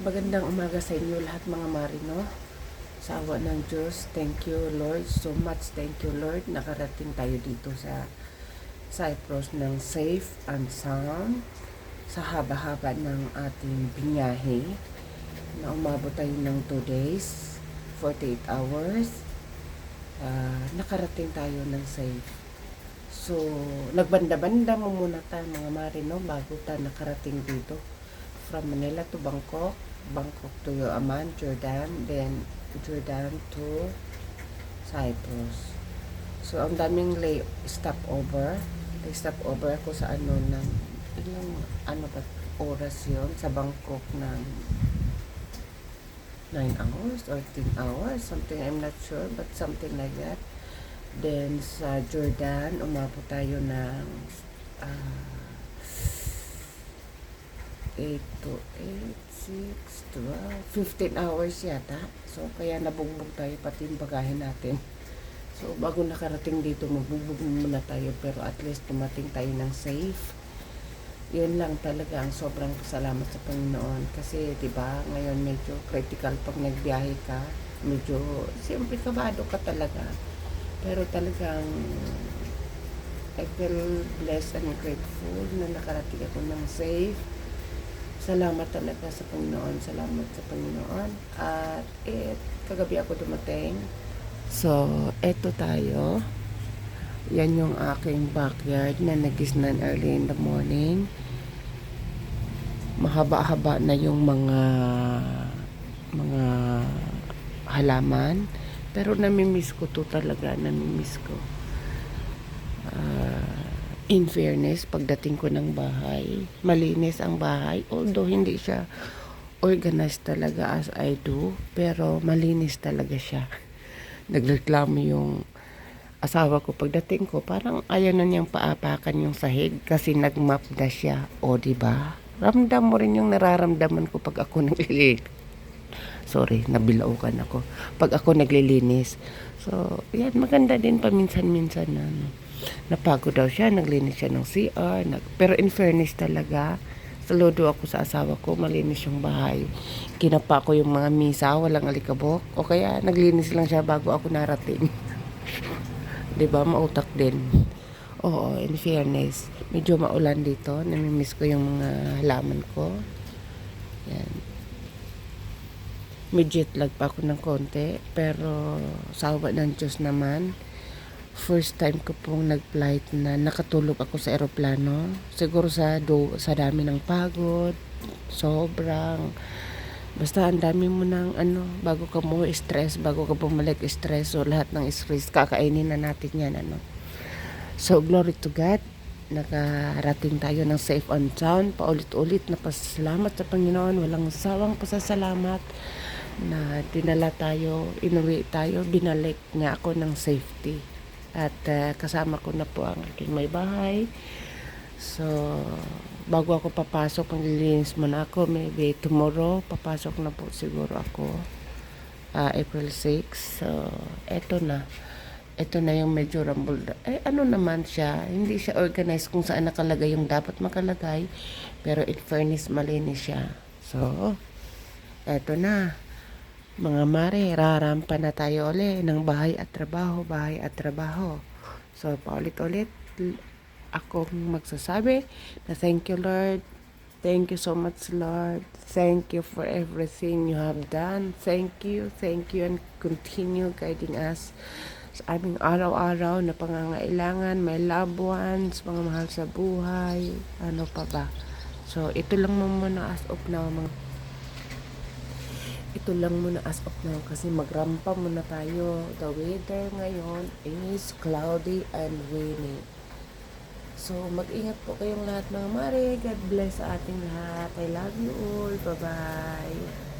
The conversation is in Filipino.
Magandang umaga sa inyo lahat mga marino. Sa awa ng Diyos, thank you Lord so much. Thank you Lord. Nakarating tayo dito sa Cyprus ng safe and sound sa haba-haba ng ating binyahe na umabot tayo ng 2 days, 48 hours. Nakarating tayo ng safe. So, nagbanda-banda mo muna tayo mga marino bago tayo nakarating dito. From Manila to Bangkok, Bangkok to Amman, Jordan, then Jordan to Cyprus. So, ang daming stopover. Stopover ako sa ng ilang ba oras yon sa Bangkok ng 9 hours or 10 hours, something, I'm not sure, but something like that. Then sa Jordan, umabot tayo ng 8 to 8, 6, 12, 15 hours yata. So, kaya nabugbog tayo pati yung bagahe natin. So, bago nakarating dito, mabugbog muna tayo. Pero at least tumating tayo ng safe. Yun lang talaga ang sobrang salamat sa Panginoon. Kasi, di ba ngayon medyo critical pag nagbiyahe ka. Medyo, siyempre kabado ka talaga. Pero talagang, I feel blessed and grateful na nakarating ako ng safe. Salamat talaga sa Panginoon. Salamat sa Panginoon. At kagabi ako dumating. So, eto tayo. Yan yung aking backyard na nagisnan early in the morning. Mahaba-haba na yung mga halaman. Pero namimiss ko to talaga. Namimiss ko. In fairness, pagdating ko ng bahay, malinis ang bahay. Although hindi siya organized talaga as I do, pero malinis talaga siya. Nagreklamo yung asawa ko pagdating ko, parang ayaw na niyang paapakan yung sahig kasi nagmap na siya. O, diba? Ramdam mo rin yung nararamdaman ko pag ako naglilinis. Sorry, nabilaukan ako. Pag ako naglilinis. So, yan, maganda din paminsan-minsan na napagod daw siya, naglinis siya ng CR. Pero in fairness talaga, saludo ako sa asawa ko, malinis yung bahay. Kinapa ko yung mga misa, walang alikabok. O kaya naglinis lang siya bago ako narating. 'Di ba? Mautak din. Oo, in fairness. Medyo maulan dito. Namimiss ko yung mga halaman ko. Yan. Medyo lag pa ako ng konti. Pero sawa ng Diyos naman. First time ko pong nag-flight na nakatulog ako sa eroplano. Siguro sa dami ng pagod. Sobrang. Basta ang dami mo ng bago ka mo stress, bago ka bumalik stress. So lahat ng stress, kakainin na natin yan. So glory to God. Nakarating tayo ng safe and sound. Paulit-ulit na pasalamat sa Panginoon. Walang sawang pasasalamat na dinala tayo, inuwi tayo, binalik niya ako ng safety. At kasama ko na po ang aking may bahay. So, bago ako papasok, maglilinis muna ako. Maybe tomorrow, papasok na po siguro ako. April 6. So, eto na. Ito na yung medyo rumble. Ano naman siya, hindi siya organized kung saan nakalagay yung dapat makalagay. Pero in fairness, malinis siya. So, eto na. Mga mare, rarampa na tayo ulit ng bahay at trabaho, bahay at trabaho. So, paulit-ulit, akong magsasabi na thank you Lord. Thank you so much Lord. Thank you for everything you have done. Thank you and continue guiding us sa aming araw-araw na pangangailangan, my loved ones, mga mahal sa buhay, ano pa ba. So, ito lang muna as of now, kasi magrampa muna tayo. The weather ngayon is cloudy and rainy. So, mag-ingat po kayong lahat mga mare. God bless sa ating lahat. I love you all. Bye-bye.